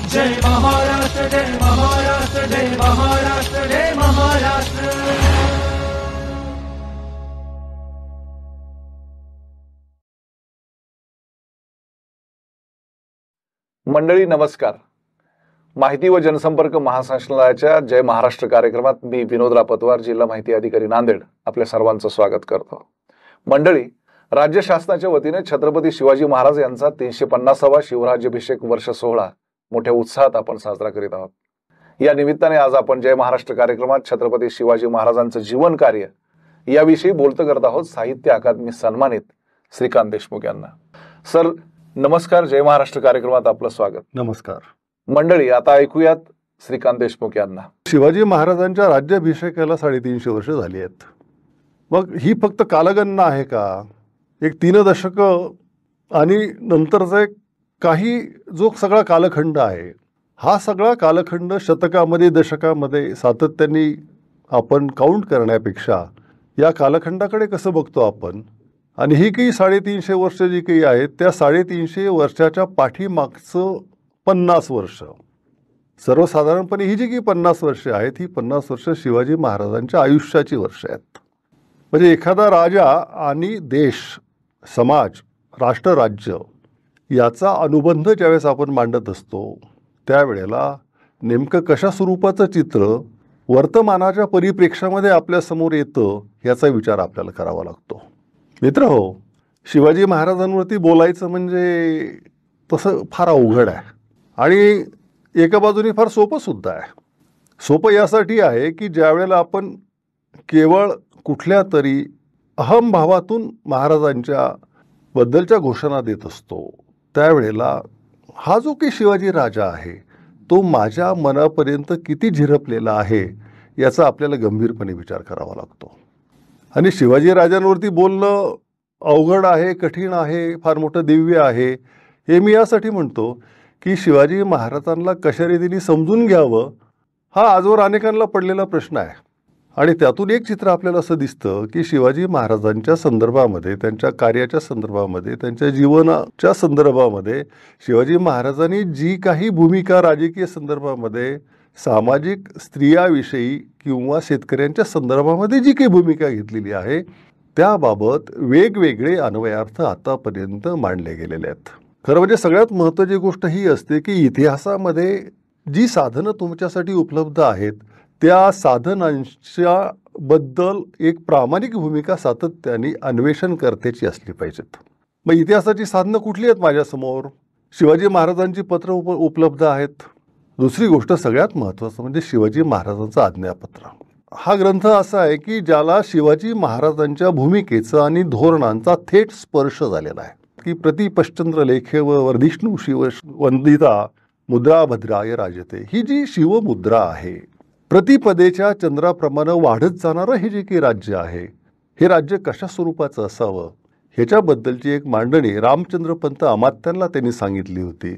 जय महाराष्ट्र, जय महाराष्ट्र, जय महाराष्ट्र, जय महाराष्ट्र। मंडळी नमस्कार. माहिती व जनसंपर्क महासंचालनालयाच्या जय महाराष्ट्र कार्यक्रमात मी विनोद रापतवार, जिल्हा माहिती अधिकारी नांदेड, आपल्या सर्वांचं स्वागत करतो. मंडळी, राज्य शासनाच्या वतीने छत्रपती शिवाजी महाराज यांचा 350वा शिवराज्याभिषेक वर्ष सोहळा मोठ्या उत्साहात आपण साजरा करीत आहोत. या निमित्ताने आज आपण जय महाराष्ट्र कार्यक्रमात छत्रपती शिवाजी महाराजांचं जीवन कार्य याविषयी बोलतो करत आहोत साहित्य अकादमी सन्मानित श्रीकांत देशमुख यांना. सर नमस्कार, जय महाराष्ट्र कार्यक्रमात आपलं स्वागत. नमस्कार. मंडळी, आता ऐकूयात श्रीकांत देशमुख यांना. शिवाजी महाराजांच्या राज्याभिषेकाला 350 वर्ष झाली आहेत. मग ही फक्त कालगणना आहे का? एक 3 दशक आणि नंतरचा एक काही जो सगळा कालखंड आहे, हा सगळा कालखंड शतकामध्ये दशकामध्ये सातत्याने आपण काउंट करण्यापेक्षा या कालखंडाकडे कसं बघतो आपण, आणि ही काही 350 वर्ष जी काही आहेत त्या 350 वर्षाच्या पाठीमागचं 50 वर्ष, सर्वसाधारणपणे ही जी काही 50 वर्ष आहेत ही 50 वर्ष शिवाजी महाराजांच्या आयुष्याची वर्ष आहेत. म्हणजे एखादा राजा आणि देश, समाज, राष्ट्रराज्य याचा अनुबंध ज्यावेळेस आपण मांडत असतो त्यावेळेला नेमकं कशा स्वरूपाचं चित्र वर्तमानाच्या परिप्रेक्षामध्ये आपल्यासमोर येतं याचा विचार आपल्याला करावा लागतो. मित्रहो, शिवाजी महाराजांवरती बोलायचं म्हणजे तसं फार अवघड आहे आणि एका बाजूने फार सोपंसुद्धा आहे. सोपं यासाठी आहे की ज्यावेळेला आपण केवळ कुठल्या तरी अहमभावातून महाराजांच्या बद्दलच्या घोषणा देत असतो त्यावेळेला हा जो काही शिवाजी राजा आहे तो माझ्या मनापर्यंत किती झिरपलेला आहे याचा आपल्याला गंभीरपणे विचार करावा लागतो. आणि शिवाजी राजांवरती बोलणं अवघड आहे, कठीण आहे, फार मोठं दिव्य आहे हे मी यासाठी म्हणतो की शिवाजी महाराजांना कशा रीतीने समजून घ्यावं हा आजवर अनेकांना पडलेला प्रश्न आहे. आणि त्यातून एक चित्र आपल्याला असं दिसतं की शिवाजी महाराजांच्या संदर्भामध्ये, त्यांच्या कार्याच्या संदर्भामध्ये, त्यांच्या जीवनाच्या संदर्भामध्ये शिवाजी महाराजांनी जी काही भूमिका राजकीय संदर्भामध्ये, सामाजिक, स्त्रियाविषयी किंवा शेतकऱ्यांच्या संदर्भामध्ये जी काही भूमिका घेतलेली आहे त्याबाबत वेगवेगळे अन्वयार्थ आतापर्यंत मांडले गेलेले आहेत. खरं म्हणजे सगळ्यात महत्त्वाची गोष्ट ही असते की इतिहासामध्ये जी साधनं तुमच्यासाठी उपलब्ध आहेत त्या साधनांच्या बद्दल एक प्रामाणिक भूमिका सातत्याने अन्वेषणकर्त्याची असली पाहिजेत. मग इतिहासाची साधनं कुठली आहेत माझ्यासमोर? शिवाजी महाराजांची पत्र उपलब्ध आहेत. दुसरी गोष्ट सगळ्यात महत्त्वाचं म्हणजे शिवाजी महाराजांचं आज्ञापत्र. हा ग्रंथ असा आहे की ज्याला शिवाजी महाराजांच्या भूमिकेचा आणि धोरणांचा थेट स्पर्श झालेला आहे. की प्रतिपश्चंद्र लेखेव वर्धिष्णू शिव वंदिता मुद्रा भद्राय राजते, ही जी शिवमुद्रा आहे, प्रतिपदेच्या चंद्राप्रमाणे वाढत जाणारं हे जे काही राज्य आहे, हे राज्य कशा स्वरूपाचं असावं ह्याच्याबद्दलची एक मांडणी रामचंद्रपंत अमात्यांना त्यांनी सांगितली होती.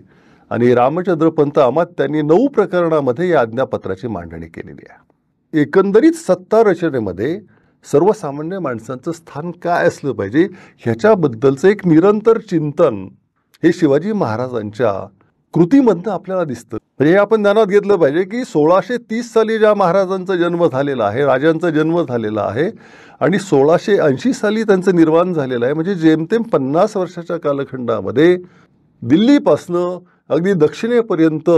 आणि रामचंद्रपंत अमात्यांनी 9 प्रकरणामध्ये या आज्ञापत्राची मांडणी केलेली आहे. एकंदरीत सत्ता रचनेमध्ये सर्वसामान्य माणसांचं स्थान काय असलं पाहिजे ह्याच्याबद्दलचं एक निरंतर चिंतन हे शिवाजी महाराजांच्या कृतीमधनं आपल्याला दिसतं. म्हणजे हे आपण ध्यानात घेतलं पाहिजे की 1630 साली ज्या महाराजांचा जन्म झालेला आहे, राजांचा जन्म झालेला आहे आणि 1680 साली त्यांचं निर्माण झालेलं आहे. म्हणजे जेमतेम 50 वर्षाच्या कालखंडामध्ये दिल्लीपासनं अगदी दक्षिणेपर्यंत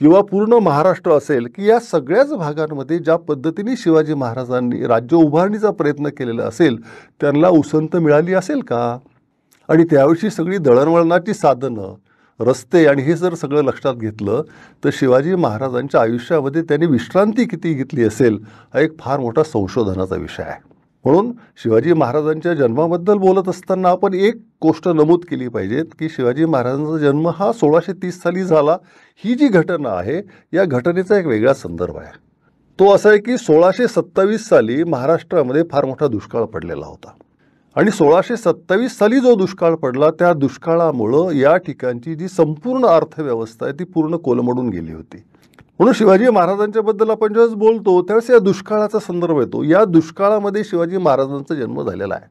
किंवा पूर्ण महाराष्ट्र असेल की या सगळ्याच भागांमध्ये ज्या पद्धतीने शिवाजी महाराजांनी राज्य उभारणीचा प्रयत्न केलेला असेल त्यांना उसंत मिळाली असेल का? आणि त्याविषयी सगळी दळणवळणाची साधनं, रस्ते आणि हे जर सगळं लक्षात घेतलं तर शिवाजी महाराजांच्या आयुष्यामध्ये त्यांनी विश्रांती किती घेतली असेल हा एक फार मोठा संशोधनाचा विषय आहे. म्हणून शिवाजी महाराजांच्या जन्माबद्दल बोलत असताना आपण एक गोष्ट नमूद केली पाहिजेत की शिवाजी महाराजांचा जन्म हा 1630 साली झाला. ही जी घटना आहे या घटनेचा एक वेगळा संदर्भ आहे. तो असा आहे की 1627 साली महाराष्ट्रामध्ये फार मोठा दुष्काळ पडलेला होता आणि 1627 साली जो दुष्काळ पडला त्या दुष्काळामुळं या ठिकाणची जी संपूर्ण अर्थव्यवस्था आहे ती पूर्ण कोलमडून गेली होती. म्हणून शिवाजी महाराजांच्या बद्दल आपण ज्यावेळेस बोलतो त्यावेळेस या दुष्काळाचा संदर्भ येतो. या दुष्काळामध्ये शिवाजी महाराजांचा जन्म झालेला आहे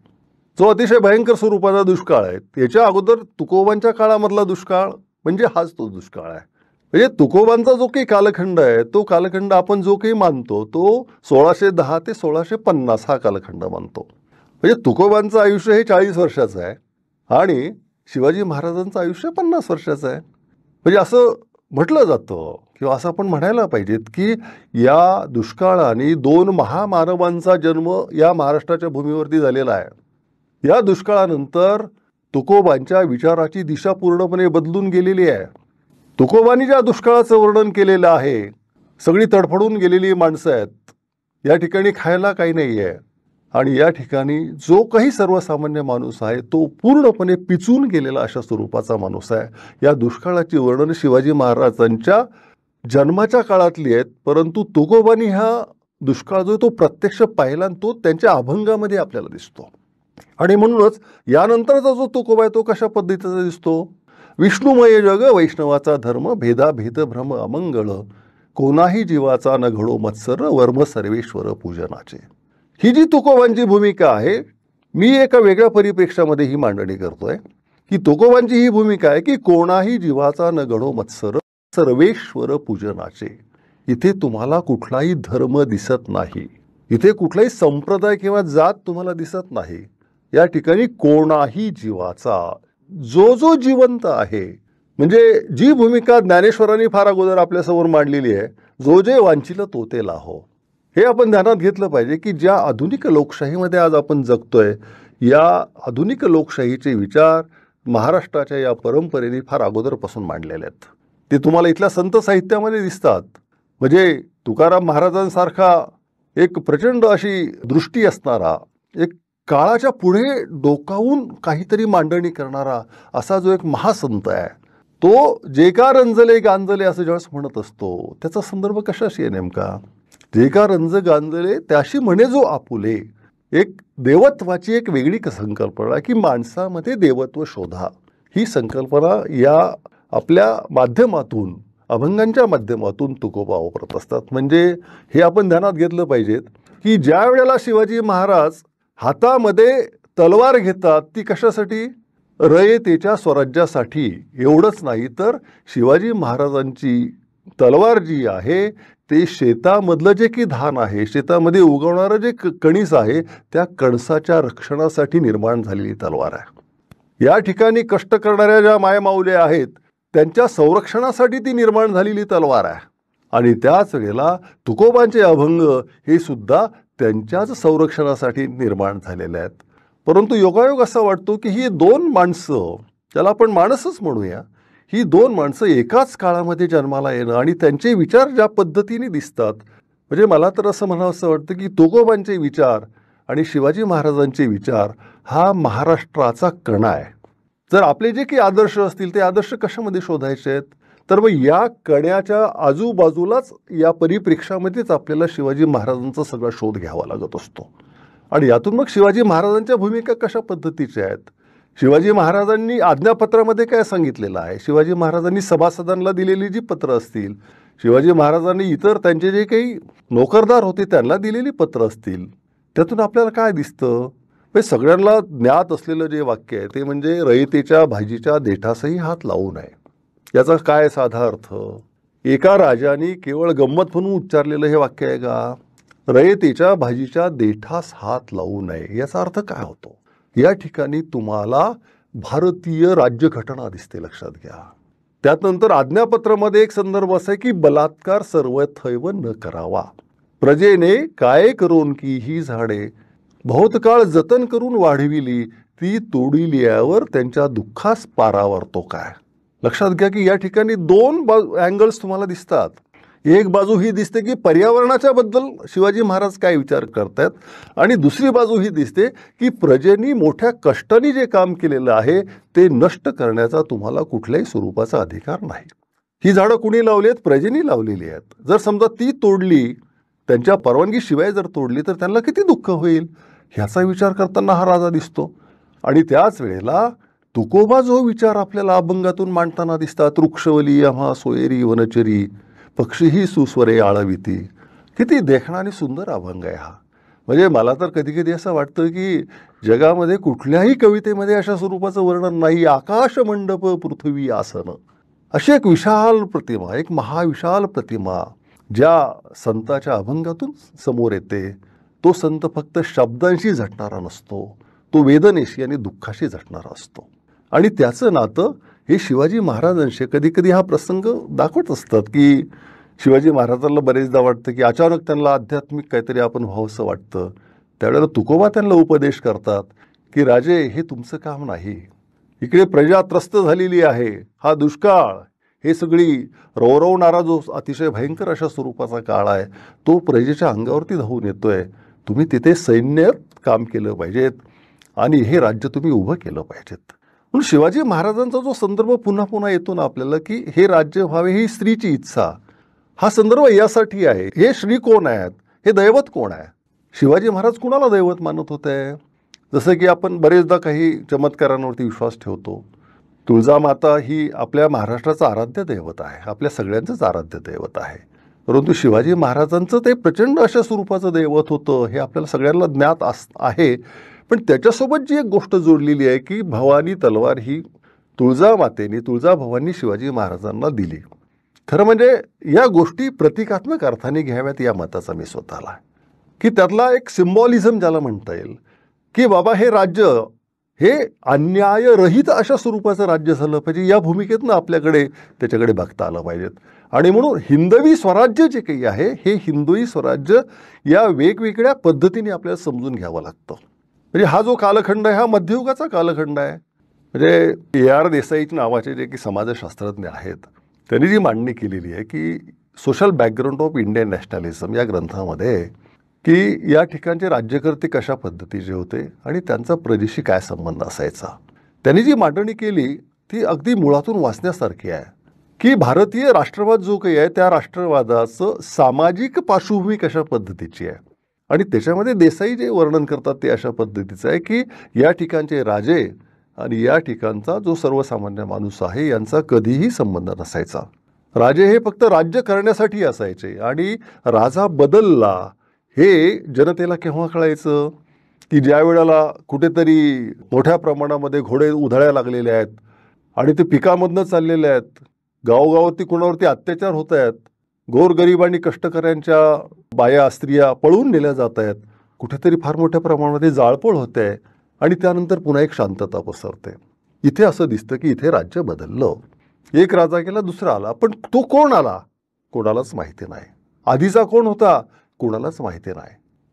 जो अतिशय भयंकर स्वरूपाचा दुष्काळ आहे. याच्या अगोदर तुकोबांच्या काळामधला दुष्काळ म्हणजे हाच तो दुष्काळ आहे. म्हणजे तुकोबांचा जो काही कालखंड आहे तो कालखंड आपण जो काही मानतो तो 1610 ते 1650 हा कालखंड मानतो. म्हणजे तुकोबांचं आयुष्य हे 40 वर्षाचं आहे आणि शिवाजी महाराजांचं आयुष्य 50 वर्षाचं आहे. म्हणजे असं म्हटलं जातं किंवा असं आपण म्हणायला पाहिजेत की या दुष्काळाने 2 महामानवांचा जन्म या महाराष्ट्राच्या भूमीवरती झालेला आहे. या दुष्काळानंतर तुकोबांच्या विचाराची दिशा पूर्णपणे बदलून गेलेली आहे. तुकोबांनी ज्या दुष्काळाचं वर्णन केलेलं आहे, सगळी तडफडून गेलेली माणसं आहेत, या ठिकाणी खायला काही नाही आहे आणि या ठिकाणी जो काही सर्वसामान्य माणूस आहे तो पूर्णपणे पिचून गेलेला अशा स्वरूपाचा माणूस आहे. या दुष्काळाची वर्णन शिवाजी महाराजांच्या जन्माच्या काळातली आहेत, परंतु तुकोबांनी हा दुष्काळ जो तो प्रत्यक्ष पाहिला आणि तो त्यांच्या अभंगामध्ये आपल्याला दिसतो. आणि म्हणूनच यानंतरचा जो तुकोबा आहे तो कशा पद्धतीचा दिसतो? विष्णुमय जग वैष्णवाचा धर्म, भेदाभेद भ्रम अमंगळ, कोणाही जीवाचा न घडो मत्सर, वर्म सर्वेश्वर पूजनाचे. ही जी तुकोबांची भूमिका आहे, मी एका वेगळ्या परिप्रेक्षामध्ये ही मांडणी करतोय की तुकोबांची ही भूमिका आहे की कोणाही जीवाचा न घडो मत्सर, सर्वेश्वर पूजनाचे. इथे तुम्हाला कुठलाही धर्म दिसत नाही, इथे कुठलाही संप्रदाय किंवा जात तुम्हाला दिसत नाही. या ठिकाणी कोणाही जीवाचा, जो जो जिवंत आहे, म्हणजे जी भूमिका ज्ञानेश्वरांनी फार अगोदर आपल्यासमोर मांडलेली आहे, जो जे वांछिल तो ते लाहो. हे आपण ध्यानात घेतलं पाहिजे की ज्या आधुनिक लोकशाहीमध्ये आज आपण जगतोय, या आधुनिक लोकशाहीचे विचार महाराष्ट्राच्या या परंपरेने फार अगोदरपासून मांडलेले आहेत. ते तुम्हाला इथल्या संत साहित्यामध्ये दिसतात. म्हणजे तुकाराम महाराजांसारखा एक प्रचंड अशी दृष्टी असणारा, एक काळाच्या पुढे डोकावून काहीतरी मांडणी करणारा असा जो एक महासंत आहे, तो जे का रंजले गांजले असं ज्यावेळेस म्हणत असतो, त्याचा संदर्भ कशाशी आहे नेमका? जे का रंज गांजले त्याशी म्हणे जो आपुले. एक देवत्वाची एक वेगळी संकल्पना की माणसामध्ये देवत्व शोधा, ही संकल्पना या आपल्या माध्यमातून, अभंगांच्या माध्यमातून तुकोबा वापरत असतात. म्हणजे हे आपण ध्यानात घेतलं पाहिजेत की ज्या वेळेला शिवाजी महाराज हातामध्ये तलवार घेतात ती कशासाठी? रयतेच्या स्वराज्यासाठी. एवढंच नाही तर शिवाजी महाराजांची तलवार जी आहे ते शेतामधलं जे की धान आहे, शेतामध्ये उगवणारं जे कणीस आहे, त्या कणसाच्या रक्षणासाठी निर्माण झालेली तलवार आहे. या ठिकाणी कष्ट करणाऱ्या ज्या मायमाऊल्या आहेत त्यांच्या संरक्षणासाठी ती निर्माण झालेली तलवार आहे. आणि त्याच वेळेला तुकोबांचे अभंग हे सुद्धा त्यांच्याच संरक्षणासाठी निर्माण झालेले आहेत. परंतु योगायोग असा वाटतो की ही 2 माणसं, त्याला आपण माणसच म्हणूया, ही 2 माणसं एकाच काळामध्ये जन्माला येणं आणि त्यांचे विचार ज्या पद्धतीने दिसतात, म्हणजे मला तर असं म्हणावं असं वाटतं की तुकोबांचे विचार आणि शिवाजी महाराजांचे विचार हा महाराष्ट्राचा कणा आहे. जर आपले जे काही आदर्श असतील ते आदर्श कशामध्ये शोधायचे आहेत, तर मग या कण्याच्या आजूबाजूलाच या परिप्रेक्षामध्येच आपल्याला शिवाजी महाराजांचा सगळा शोध घ्यावा लागत असतो. आणि यातून मग शिवाजी महाराजांच्या भूमिका कशा पद्धतीच्या आहेत, शिवाजी महाराजांनी आज्ञापत्रामध्ये काय सांगितलेलं आहे, शिवाजी महाराजांनी सभासदांना दिलेली जी पत्र असतील, शिवाजी महाराजांनी इतर त्यांचे जे काही नोकरदार होते त्यांना दिलेली पत्र असतील, त्यातून आपल्याला काय दिसतं? सगळ्यांना ज्ञात असलेलं जे वाक्य आहे ते म्हणजे रयतेच्या भाजीच्या देठासही हात लावू नये. याचा काय साधा अर्थ? एका राजाने केवळ गंमत म्हणून उच्चारलेलं हे वाक्य आहे का? रयतेच्या भाजीच्या देठास हात लावू नये याचा अर्थ काय होतो? या ठिकाणी तुम्हाला भारतीय राज्यघटना दिसते, लक्षात घ्या. त्यानंतर आज्ञापत्रामध्ये एक संदर्भ असा आहे की बलात्कार सर्वथैव न करावा. प्रजेने काय करून की ही झाडे बहुत काळ जतन करून वाढविली, ती तोडिल्यावर त्यांच्या दुःखास पारावरतो काय. लक्षात घ्या की या ठिकाणी 2 अँगल्स तुम्हाला दिसतात. एक बाजू ही दिसते की पर्यावरणाच्या बद्दल शिवाजी महाराज काय विचार करतात, आणि दुसरी बाजू ही दिसते की प्रजेनी मोठ्या कष्टाने जे काम केलेलं आहे ते नष्ट करण्याचा तुम्हाला कुठल्याही स्वरूपाचा अधिकार नाही. ही झाडं कुणी लावली आहेत? प्रजेनी लावलेली आहेत. जर समजा ती तोडली, त्यांच्या परवानगीशिवाय जर तोडली तर त्यांना किती दुःख होईल ह्याचा विचार करताना हा राजा दिसतो. आणि त्याच वेळेला तुकोबा जो विचार आपल्याला अभंगातून मांडताना दिसतात, वृक्षवली आम्हा सोयरी वनचरी, पक्षीही सुस्वरे आळविती. किती देखणा आणि सुंदर अभंग आहे हा. म्हणजे मला तर कधी कधी असं वाटतं की जगामध्ये कुठल्याही कवितेमध्ये अशा स्वरूपाचं वर्णन नाही. आकाश मंडप पृथ्वी आसन, अशी एक विशाल प्रतिमा, एक महाविशाल प्रतिमा ज्या संताच्या अभंगातून समोर येते, तो संत फक्त शब्दांशी झटणारा नसतो, तो वेदनेशी आणि दुःखाशी झटणारा असतो. आणि त्याचं नातं हे शिवाजी महाराजांशी, कधी कधी हा प्रसंग दाखवत असतात की शिवाजी महाराजांना बरेचदा वाटतं की अचानक त्यांना आध्यात्मिक काहीतरी आपण व्हावंसं वाटतं. त्यावेळेला तुकोबा त्यांना उपदेश करतात की राजे, हे तुमचं काम नाही. इकडे प्रजा त्रस्त झालेली आहे, हा दुष्काळ, हे सगळी रवरवणारा जो अतिशय भयंकर अशा स्वरूपाचा काळ आहे, तो प्रजेच्या अंगावरती धावून येतोय. तुम्ही तिथे सैन्यात काम केलं पाहिजेत आणि हे राज्य तुम्ही उभं केलं पाहिजेत. म्हणून शिवाजी महाराजांचा जो संदर्भ पुन्हा पुन्हा येतो ना आपल्याला, की हे राज्य व्हावे ही स्त्रीची इच्छा, हा संदर्भ यासाठी आहे. हे श्री कोण आहेत, हे दैवत कोण आहे? शिवाजी महाराज कुणाला दैवत मानत होते? जसं की आपण बरेचदा काही चमत्कारांवरती विश्वास ठेवतो. तुळजामाता ही आपल्या महाराष्ट्राचं आराध्य दैवत आहे, आपल्या सगळ्यांचंच आराध्य दैवत आहे. परंतु शिवाजी महाराजांचं ते प्रचंड अशा स्वरूपाचं दैवत होतं हे आपल्याला सगळ्यांना ज्ञात आहे. पण त्याच्यासोबत जी एक गोष्ट जोडलेली आहे की भवानी तलवार ही तुळजामातेने, तुळजाभवानी शिवाजी महाराजांना दिली. खरं म्हणजे या गोष्टी प्रतिकात्मक अर्थाने घ्याव्यात या मताचा मी स्वतःला, की त्यातला एक सिम्बॉलिझम ज्याला म्हणता येईल, की बाबा हे राज्य हे अन्यायरहित अशा स्वरूपाचं राज्य झालं पाहिजे, या भूमिकेतनं आपल्याकडे त्याच्याकडे बघता आलं पाहिजेत. आणि म्हणून हिंदवी स्वराज्य जे काही आहे, हे हिंदवी स्वराज्य या वेगवेगळ्या पद्धतीने आपल्याला समजून घ्यावं लागतं. म्हणजे हा जो कालखंड आहे हा मध्ययुगाचा कालखंड आहे. म्हणजे AR देसाई नावाचे जे की समाजशास्त्रज्ञ आहेत, त्यांनी जी मांडणी केलेली आहे की social background of Indian nationalism या ग्रंथामध्ये, की या ठिकाणचे राज्यकर्ते कशा पद्धतीचे होते आणि त्यांचा प्रजेशी काय संबंध असायचा. त्यांनी जी मांडणी केली ती अगदी मुळातून वाचण्यासारखी आहे, की भारतीय राष्ट्रवाद जो काही आहे त्या राष्ट्रवादाचं सामाजिक पार्श्वभूमी कशा पद्धतीची आहे. आणि त्याच्यामध्ये देसाई जे वर्णन करतात ते अशा पद्धतीचं आहे की या ठिकाणचे राजे आणि या ठिकाणचा जो सर्वसामान्य माणूस आहे यांचा कधीही संबंध नसायचा. राजे हे फक्त राज्य करण्यासाठी असायचे आणि राजा बदलला हे जनतेला केव्हा कळायचं, की ज्या वेळेला कुठेतरी मोठ्या प्रमाणामध्ये घोडे उधळायला लागलेले आहेत आणि ते पिकामधनं चाललेले आहेत, गावोगावती कुणावरती अत्याचार होत आहेत, गोरगरीब आणि कष्टकऱ्यांच्या बाया स्त्रिया पळून नेल्या जात आहेत, कुठेतरी फार मोठ्या प्रमाणामध्ये जाळपोळ होते आणि त्यानंतर पुन्हा एक शांतता पसरते. इथे असं दिसतं की इथे राज्य बदललं, एक राजा गेला दुसरा आला, पण तो कोण आला कोणालाच माहिती नाही. आधीचा कोण होता कोणालाच माहिती नाही.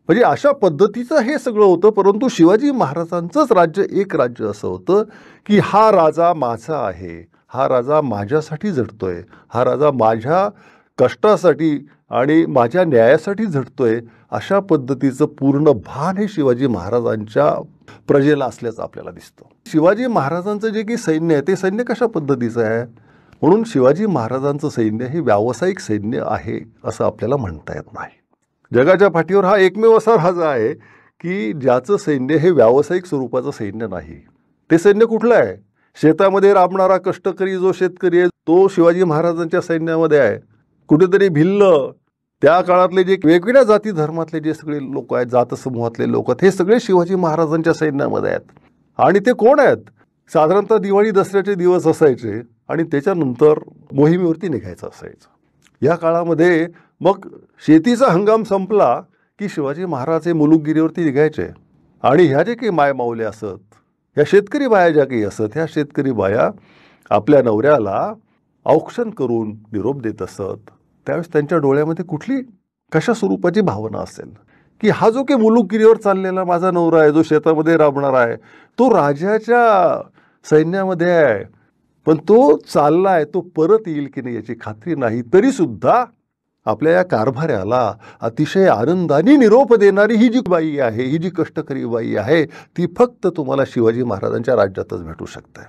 म्हणजे अशा पद्धतीचं हे सगळं होतं. परंतु शिवाजी महाराजांचंच राज्य एक राज्य असं होतं की हा राजा माझा आहे, हा राजा माझ्यासाठी झटतोय, हा राजा माझ्या कष्टासाठी आणि माझ्या न्यायासाठी झटतोय, अशा पद्धतीचं पूर्ण भान हे शिवाजी महाराजांच्या प्रजेला असल्याचं आपल्याला दिसतं. शिवाजी महाराजांचं जे काही सैन्य आहे ते सैन्य कशा पद्धतीचं आहे, म्हणून शिवाजी महाराजांचं सैन्य हे व्यावसायिक सैन्य आहे असं आपल्याला म्हणता येत नाही. जगाच्या पाठीवर हा एकमेव असा राजा आहे की ज्याचं सैन्य हे व्यावसायिक स्वरूपाचं सैन्य नाही. ते सैन्य कुठलं आहे? शेतामध्ये राबणारा कष्टकरी जो शेतकरी आहे तो शिवाजी महाराजांच्या सैन्यामध्ये आहे. कुठेतरी भिल्ल, त्या काळातले जे वेगवेगळ्या जाती धर्मातले जे सगळे लोक आहेत, जात समूहातले लोक आहेत, हे सगळे शिवाजी महाराजांच्या सैन्यामध्ये आहेत. आणि ते कोण आहेत? साधारणतः दिवाळी दसऱ्याचे दिवस असायचे आणि त्याच्यानंतर मोहिमेवरती निघायचं असायचं. या काळामध्ये मग शेतीचा हंगाम संपला की शिवाजी महाराज हे मुलुकगिरीवरती निघायचे आणि ह्या जे काही मायमाऊल्या असत, ह्या शेतकरी बाया ज्या काही असत, ह्या शेतकरी बाया आपल्या नवऱ्याला औक्षण करून निरोप देत असत. त्यावेळेस त्यांच्या डोळ्यामध्ये कुठली कशा स्वरूपाची भावना असेल की हा जो काही मुलुकगिरीवर चाललेला माझा नवरा आहे, जो शेतामध्ये राबणार आहे, तो राजाच्या सैन्यामध्ये आहे, पण तो चाललाय, तो परत येईल की नाही याची खात्री नाही. तरी सुद्धा आपल्या या कारभाऱ्याला अतिशय आनंदाने निरोप देणारी ही जी बाई आहे, ही जी कष्टकरी बाई आहे, ती फक्त तुम्हाला शिवाजी महाराजांच्या राज्यातच भेटू शकते.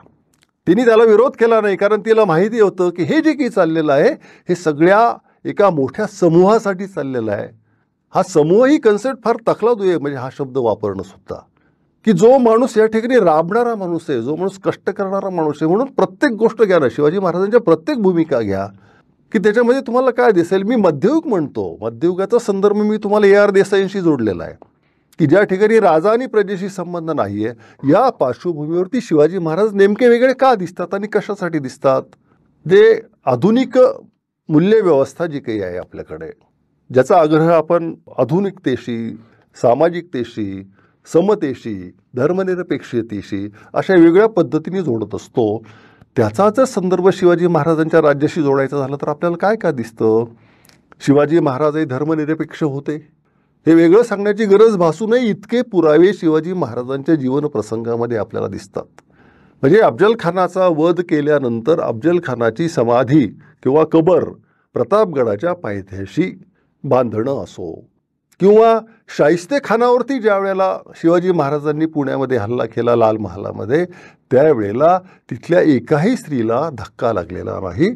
तिने त्याला विरोध केला नाही, कारण तिला माहिती होतं की हे जे काही चाललेलं आहे हे सगळ्या एका मोठ्या समूहासाठी चाललेलं आहे. हा समूह ही कन्सेप्ट फार तकलादू म्हणजे हा शब्द वापरणं सुद्धा, की जो माणूस या ठिकाणी राबणारा माणूस आहे, जो माणूस कष्ट करणारा माणूस आहे, म्हणून प्रत्येक गोष्ट घ्या ना, शिवाजी महाराजांच्या प्रत्येक भूमिका घ्या की त्याच्यामध्ये तुम्हाला काय दिसेल. मी मध्ययुग म्हणतो, मध्ययुगाचा संदर्भ मी तुम्हाला AR देसाईंशी जोडलेला आहे की ज्या ठिकाणी राजा आणि प्रजेशी संबंध नाहीये, या पार्श्वभूमीवरती शिवाजी महाराज नेमके वेगळे का दिसतात आणि कशासाठी दिसतात. जे आधुनिक मूल्यव्यवस्था जी काही आहे आपल्याकडे, ज्याचा आग्रह आपण आधुनिकतेशी, सामाजिकतेशी, समतेशी, धर्मनिरपेक्षतेशी अशा वेगळ्या पद्धतीने जोडत असतो, त्याचा जर संदर्भ शिवाजी महाराजांच्या राज्याशी जोडायचा झाला तर आपल्याला काय काय दिसतं? शिवाजी महाराजही धर्मनिरपेक्ष होते हे वेगळं सांगण्याची गरज भासू नये इतके पुरावे शिवाजी महाराजांच्या जीवन प्रसंगामध्ये आपल्याला दिसतात. म्हणजे अफजल खानाचा वध केल्यानंतर अफजल खानाची समाधी किंवा कबर प्रतापगडाच्या पायथ्याशी बांधणं असो, किंवा शाहिस्ते खानावरती ज्या वेळेला शिवाजी महाराजांनी पुण्यामध्ये हल्ला केला लाल महालामध्ये, त्यावेळेला तिथल्या एकाही स्त्रीला धक्का लागलेला नाही.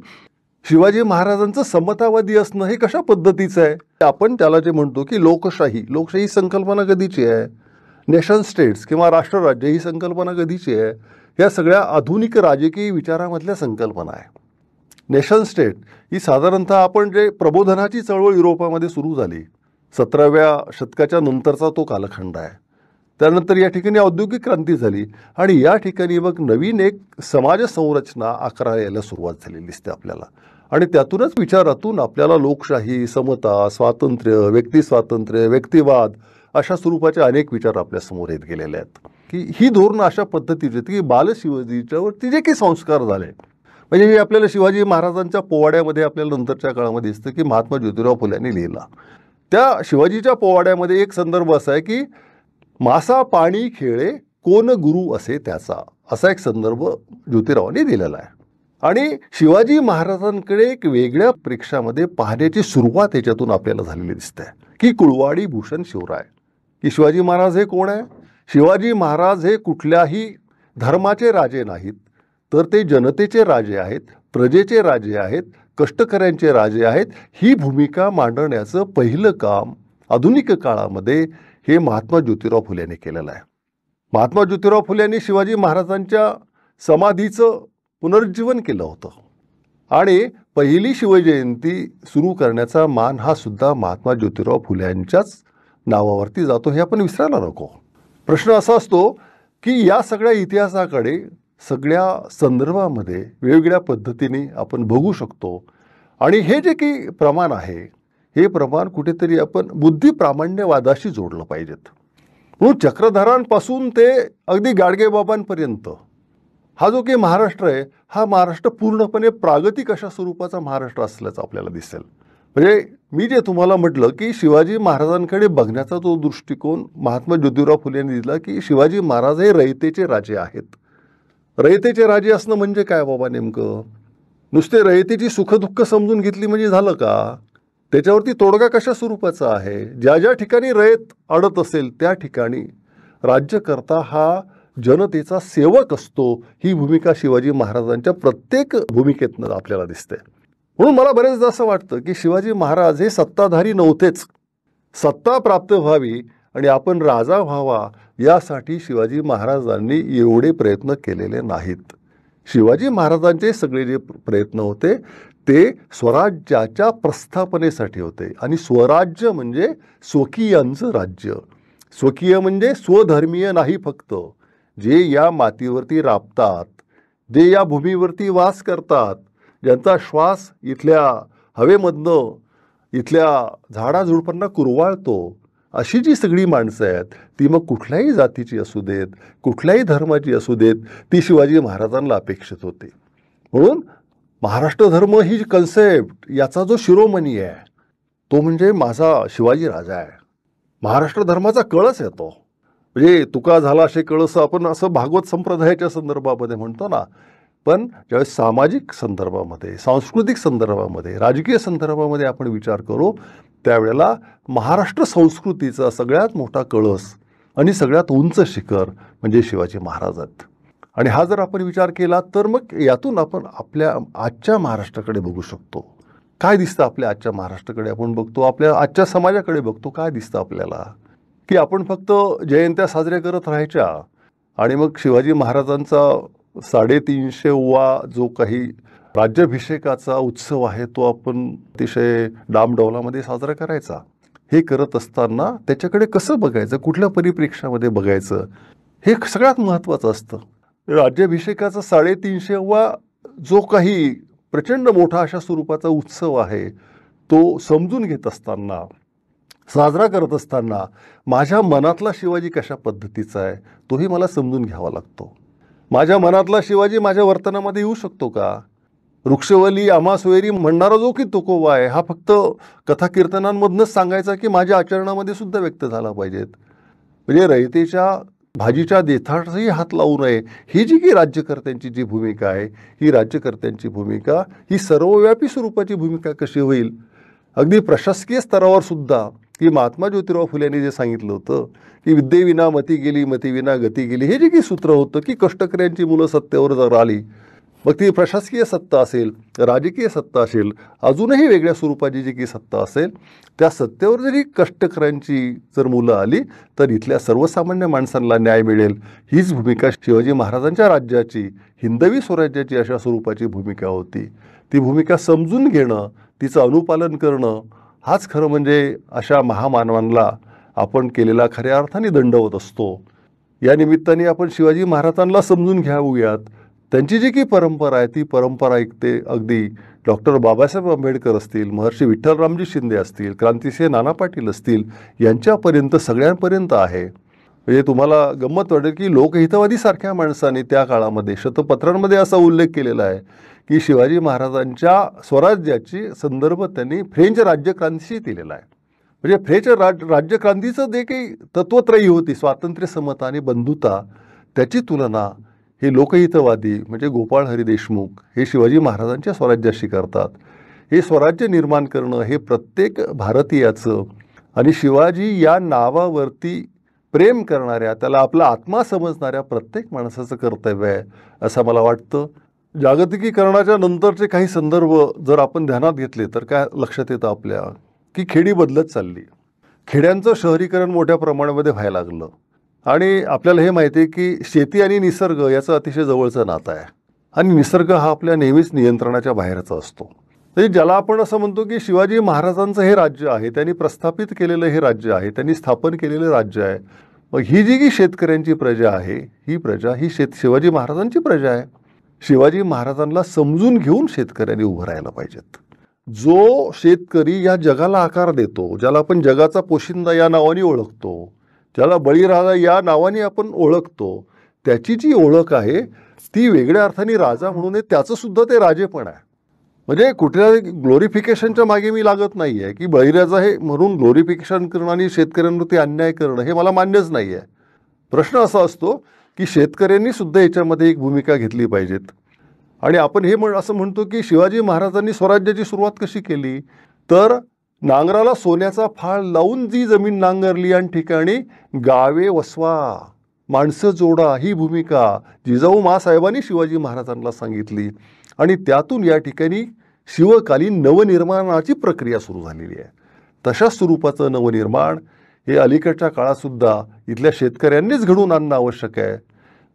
शिवाजी महाराजांचं समतावादी असणं हे कशा पद्धतीचं आहे? आपण त्याला जे म्हणतो की लोकशाही संकल्पना कधीची आहे? नेशन स्टेट्स किंवा राष्ट्रराज्य ही संकल्पना कधीची आहे? या सगळ्या आधुनिक राजकीय विचारामधल्या संकल्पना आहे. नेशन स्टेट ही साधारणतः आपण जे प्रबोधनाची चळवळ युरोपामध्ये सुरू झाली 17व्या शतकाच्या नंतरचा तो कालखंड आहे. त्यानंतर या ठिकाणी औद्योगिक क्रांती झाली आणि या ठिकाणी मग नवीन एक समाज संरचना आकाराला यायला सुरुवात झालेली दिसते आपल्याला. आणि त्यातूनच विचारातून आपल्याला लोकशाही, समता, स्वातंत्र्य, व्यक्तिस्वातंत्र्य, व्यक्तिवाद अशा स्वरूपाचे अनेक विचार आपल्या समोर येत गेलेले आहेत. की ही धोरणं अशा पद्धतीची आहेत की बालशिवाजीच्यावरती जे काही संस्कार झाले, म्हणजे हे आपल्याला शिवाजी महाराजांच्या पोवाड्यामध्ये आपल्याला नंतरच्या काळामध्ये दिसतं की महात्मा ज्योतिराव फुल्यांनी लिहिला. त्या शिवाजीच्या पोवाड्यामध्ये एक संदर्भ असा आहे की मासा पाणी खेळे कोण गुरु असे त्याचा, असा एक संदर्भ ज्योतिरावांनी दिलेला आहे. आणि शिवाजी महाराजांकडे एक वेगळ्या प्रेक्षामध्ये पाहण्याची सुरुवात याच्यातून आपल्याला झालेली दिसते की कुळवाडी भूषण शिवराय, की शिवाजी महाराज हे कोण आहे? शिवाजी महाराज हे कुठल्याही धर्माचे राजे नाहीत, तर ते जनतेचे राजे आहेत, प्रजेचे राजे आहेत, कष्टकऱ्यांचे राजे आहेत. ही भूमिका मांडण्याचं पहिलं काम आधुनिक काळामध्ये हे महात्मा ज्योतिराव फुले यांनी केलेलं आहे. महात्मा ज्योतिराव फुले यांनी शिवाजी महाराजांच्या समाधीचं पुनरुज्जीवन केलं होतं आणि पहिली शिवजयंती सुरू करण्याचा मान हा सुद्धा महात्मा ज्योतिराव फुले यांच्याच नावावरती जातो, हे आपण विसरायला नको. प्रश्न असा असतो की या सगळ्या इतिहासाकडे सगळ्या संदर्भामध्ये वेगवेगळ्या पद्धतीने आपण बघू शकतो आणि हे जे काही प्रमाण आहे हे प्रमाण कुठेतरी आपण बुद्धिप्रामाण्यवादाशी जोडलं पाहिजेत. म्हणून चक्रधरांपासून ते अगदी गाडगेबाबांपर्यंत हा जो काही महाराष्ट्र आहे हा महाराष्ट्र पूर्णपणे प्रागतिक अशा स्वरूपाचा महाराष्ट्र असल्याचं आपल्याला दिसेल. म्हणजे मी जे तुम्हाला म्हटलं की शिवाजी महाराजांकडे बघण्याचा तो दृष्टिकोन महात्मा ज्योतिराव फुले यांनी दिला की शिवाजी महाराज हे रयतेचे राजे आहेत. रयतेचे राजे असणं म्हणजे काय बाबा? नेमकं नुसते रयतेची सुखदुःख समजून घेतली म्हणजे झालं का? त्याच्यावरती तोडगा कशा स्वरूपाचा आहे? ज्या ज्या ठिकाणी रयत अडत असेल त्या ठिकाणी राज्यकर्ता हा जनतेचा सेवक असतो. ही भूमिका शिवाजी महाराजांच्या प्रत्येक भूमिकेतनं आपल्याला दिसते. म्हणून मला बरेचदा असं वाटतं की शिवाजी महाराज हे सत्ताधारी नव्हतेच. सत्ता प्राप्त व्हावी आणि आपण राजा व्हावा यासाठी शिवाजी महाराजांनी एवढे प्रयत्न केलेले नाहीत. शिवाजी महाराजांचे सगळे जे प्रयत्न होते ते स्वराज्याच्या प्रस्थापनेसाठी होते. आणि स्वराज्य म्हणजे स्वकीयांचं राज्य. स्वकीय म्हणजे स्वधर्मीय नाही फक्त, जे या मातीवरती राबतात, जे या भूमीवरती वास करतात, ज्यांचा श्वास इथल्या हवेमधनं इथल्या झाडाझुडपांना कुरवाळतो, अशी जी सगळी माणसं आहेत ती मग कुठल्याही जातीची असू देत, कुठल्याही धर्माची असू देत, ती शिवाजी महाराजांना अपेक्षित होती. म्हणून महाराष्ट्र धर्म ही कन्सेप्ट याचा जो शिरोमणी आहे तो म्हणजे माझा शिवाजी राजा आहे. महाराष्ट्र धर्माचा कळस येतो. म्हणजे तुका झाला असे कळस आपण असं भागवत संप्रदायाच्या संदर्भामध्ये म्हणतो ना, पण ज्यावेळेस सामाजिक संदर्भामध्ये, सांस्कृतिक संदर्भामध्ये, राजकीय संदर्भामध्ये आपण विचार करू त्यावेळेला महाराष्ट्र संस्कृतीचा सगळ्यात मोठा कळस आणि सगळ्यात उंच शिखर म्हणजे शिवाजी महाराज आहेत. आणि हा जर आपण विचार केला तर मग यातून आपण आपल्या आजच्या महाराष्ट्राकडे बघू शकतो. काय दिसतं आपल्या आजच्या महाराष्ट्राकडे? आपण बघतो आपल्या आजच्या समाजाकडे बघतो, काय दिसतं आपल्याला? की आपण फक्त जयंत्या साजऱ्या करत राहायच्या आणि मग शिवाजी महाराजांचा 350वा जो काही राज्याभिषेकाचा उत्सव आहे तो आपण अतिशय डामडौलामध्ये साजरा करायचा. हे करत असताना त्याच्याकडे कसं बघायचं, कुठल्या परिप्रेक्षामध्ये बघायचं, हे सगळ्यात महत्त्वाचं असतं. राज्याभिषेकाचा 350वा जो काही प्रचंड मोठा अशा स्वरूपाचा उत्सव आहे, तो समजून घेत असताना, साजरा करत असताना माझ्या मनातला शिवाजी कशा पद्धतीचा आहे तोही मला समजून घ्यावा लागतो. माझ्या मनातला शिवाजी माझ्या वर्तनामध्ये येऊ शकतो का? वृक्षवली आम्हा सोयरी म्हणणारा जो की तुकोबा आहे, हा फक्त कथा कीर्तनांमधूनच सांगायचा की माझ्या आचरणामध्ये सुद्धा व्यक्त झाला पाहिजेत. म्हणजे रयतेच्या भाजीच्या देठातही हात लावू नये, ही जी की राज्यकर्त्यांची जी भूमिका आहे, ही राज्यकर्त्यांची भूमिका ही सर्वव्यापी स्वरूपाची भूमिका कशी होईल? अगदी प्रशासकीय स्तरावर सुद्धा की महात्मा ज्योतिराव फुले यांनी जे सांगितलं होतं की विद्येविना मती गेली, मतीविना गती गेली, हे जे की सूत्र होतं की कष्टकऱ्यांची मुलं सत्तेवर जर आली, मग ती प्रशासकीय सत्ता असेल, राजकीय सत्ता असेल, अजूनही वेगळ्या स्वरूपाची जी की सत्ता असेल, त्या सत्तेवर जरी कष्टकऱ्यांची जर मुलं आली तर इथल्या सर्वसामान्य माणसांना न्याय मिळेल. हीच भूमिका शिवाजी महाराजांच्या राज्याची, हिंदवी स्वराज्याची अशा स्वरूपाची भूमिका होती. ती भूमिका समजून घेणं, तिचं अनुपालन करणं, हाच खरं म्हणजे अशा महामानवांना आपण केलेला खऱ्या अर्थाने दंडवत असतो. या निमित्ताने आपण शिवाजी महाराजांना समजून घ्यावूयात. त्यांची जी की परंपरा आहे ती परंपरा ऐकते अगदी डॉक्टर बाबासाहेब आंबेडकर असतील, महर्षी विठ्ठलरामजी शिंदे असतील, क्रांतिसिंह नाना पाटील असतील, यांच्यापर्यंत सगळ्यांपर्यंत आहे. म्हणजे तुम्हाला गंमत वाटेल की लोकहितवादी सारख्या माणसाने त्या काळामध्ये शतपत्रांमध्ये असा उल्लेख केलेला आहे की शिवाजी महाराजांच्या स्वराज्याची संदर्भ त्यांनी फ्रेंच राज्यक्रांतीशी दिलेला आहे. म्हणजे फ्रेंच राज्यक्रांतीचं जे काही तत्वत्रयी होती, स्वातंत्र्य, समता आणि बंधुता, त्याची तुलना हे लोकहितवादी म्हणजे गोपाळ हरी देशमुख हे शिवाजी महाराजांच्या स्वराज्याशी करतात. हे स्वराज्य निर्माण करणं हे प्रत्येक भारतीयाचं आणि शिवाजी या नावावरती प्रेम करणाऱ्या, त्याला आपला आत्मा समजणाऱ्या प्रत्येक माणसाचं कर्तव्य आहे असं मला वाटतं. जागतिकीकरणाच्या नंतरचे काही संदर्भ जर आपण ध्यानात घेतले तर काय लक्षात येतं आपल्या की खेडी बदलत चालली. खेड्यांचं शहरीकरण मोठ्या प्रमाणामध्ये व्हायला लागलं आणि आपल्याला हे माहिती आहे की शेती आणि निसर्ग याचं अतिशय जवळचं नातं आहे आणि निसर्ग हा आपल्या नेहमीच नियंत्रणाच्या बाहेरचा असतो. म्हणजे ज्याला आपण असं म्हणतो की शिवाजी महाराजांचं हे राज्य आहे, त्यांनी प्रस्थापित केलेलं हे राज्य आहे, त्यांनी स्थापन केलेलं राज्य आहे. मग ही जी की शेतकऱ्यांची प्रजा आहे, ही प्रजा ही शिवाजी महाराजांची प्रजा आहे. शिवाजी महाराजांना समजून घेऊन शेतकऱ्यांनी उभं राहायला पाहिजेत. जो शेतकरी या जगाला आकार देतो, ज्याला आपण जगाचा पोशिंदा या नावाने ओळखतो, ज्याला बळीराजा या नावाने आपण ओळखतो, त्याची जी ओळख आहे ती वेगळ्या अर्थाने राजा म्हणून आहे, त्याचं सुद्धा ते राजेपण आहे. म्हणजे कुठल्या ग्लोरिफिकेशनच्या मागे मी लागत नाही आहे की बळीराजा हे म्हणून ग्लोरिफिकेशन करणं आणि शेतकऱ्यांवरती अन्याय करणं हे मला मान्यच नाही आहे. प्रश्न असा असतो की शेतकऱ्यांनी सुद्धा याच्यामध्ये एक भूमिका घेतली पाहिजेत. आणि आपण हे असं म्हणतो की शिवाजी महाराजांनी स्वराज्याची सुरुवात कशी केली, तर नांगराला सोन्याचा फाळ लावून जी जमीन नांगरली आणि ठिकाणी गावे वसवा, माणसं जोडा, ही भूमिका जिजाऊ माँसाहेबांनी शिवाजी महाराजांना सांगितली आणि त्यातून या ठिकाणी शिवकालीन नवनिर्माणाची प्रक्रिया सुरू झालेली आहे. तशा स्वरूपाचं नवनिर्माण हे अलीकडच्या काळातसुद्धा इथल्या शेतकऱ्यांनीच घडवून आणणं आवश्यक आहे.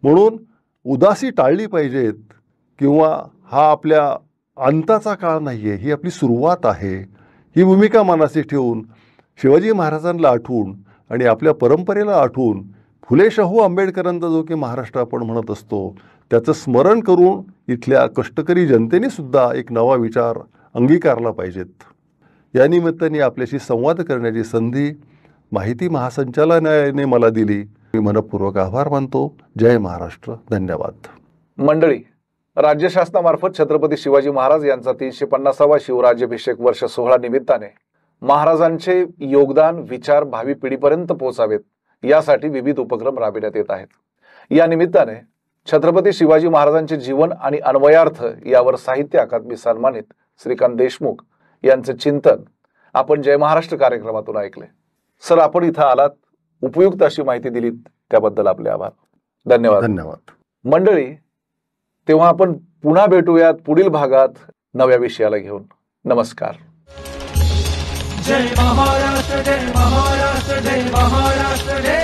म्हणून उदासी टाळली पाहिजेत किंवा हा आपल्या अंताचा काळ नाही आहे, ही आपली सुरुवात आहे, ही भूमिका मनाशी ठेवून शिवाजी महाराजांना आठवून आणि आपल्या परंपरेला आठवून फुले शाहू आंबेडकरांचा जो की महाराष्ट्र आपण म्हणत असतो त्याचं स्मरण करून इथल्या कष्टकरी जनतेने सुद्धा एक नवा विचार अंगीकारला पाहिजेत. या निमित्ताने आपल्याशी संवाद करण्याची संधी माहिती महासंचालनालयाने मला दिली. मी मनपूर्वक आभार मानतो. जय महाराष्ट्र. धन्यवाद. मंडळी, राज्य शासनामार्फत छत्रपती शिवाजी महाराज यांचा 350वा शिवराज्याभिषेक वर्ष सोहळा निमित्ताने महाराजांचे योगदान, विचार भावी पिढीपर्यंत पोहोचावेत यासाठी विविध उपक्रम राबविण्यात येत आहेत. या निमित्ताने छत्रपती शिवाजी महाराजांचे जीवन आणि अन्वयार्थ यावर साहित्य अकादमी सन्मानित श्रीकांत देशमुख यांचे चिंतन आपण जय महाराष्ट्र कार्यक्रमातून ऐकले. सर, आपण इथं आलात, उपयुक्त अशी माहिती दिलीत त्याबद्दल आपले आभार. धन्यवाद. धन्यवाद. मंडळी, तेव्हा आपण पुन्हा भेटूयात पुढील भागात नव्या विषयाला घेऊन. नमस्कार. जय महाराष्ट्र, जय महाराष्ट्र, जय महाराष्ट्र, जय